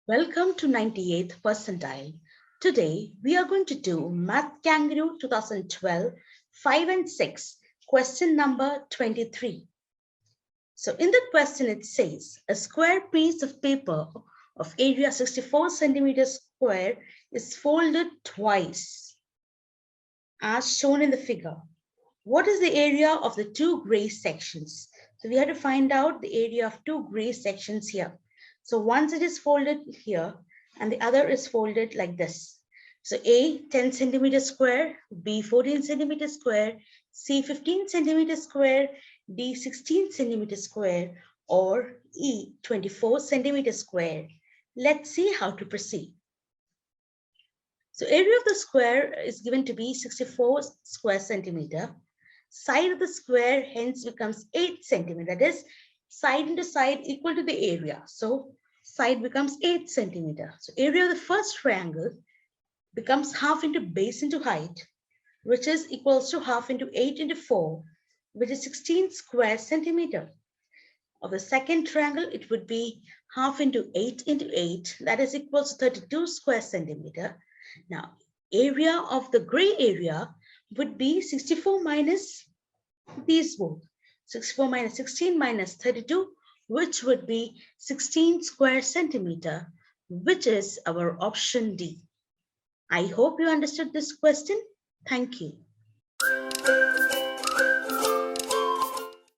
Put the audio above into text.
Welcome to 98th percentile. Today we are going to do Math Kangaroo 2012 5 and 6 question number 23. So in the question it says a square piece of paper of area 64 centimeters square is folded twice as shown in the figure. What is the area of the two gray sections? So we have to find out the area of two gray sections here. So once it is folded here and the other is folded like this. So A 10 centimeters square, B 14 centimeters square, C 15 centimeters square, D 16 centimeters square, or E 24 centimeters square. Let's see how to proceed. So area of the square is given to be 64 square centimeter. Side of the square hence becomes 8 centimeter. That is side into side equal to the area. So side becomes 8 centimeter. So area of the first triangle becomes half into base into height, which is equals to half into 8 into 4, which is 16 square centimeter. Of the second triangle, it would be half into 8 into 8, that is equals to 32 square centimeter. Now, area of the gray area would be 64 minus these both. 64 minus 16 minus 32, which would be 16 square centimeter, which is our option D. I hope you understood this question. Thank you.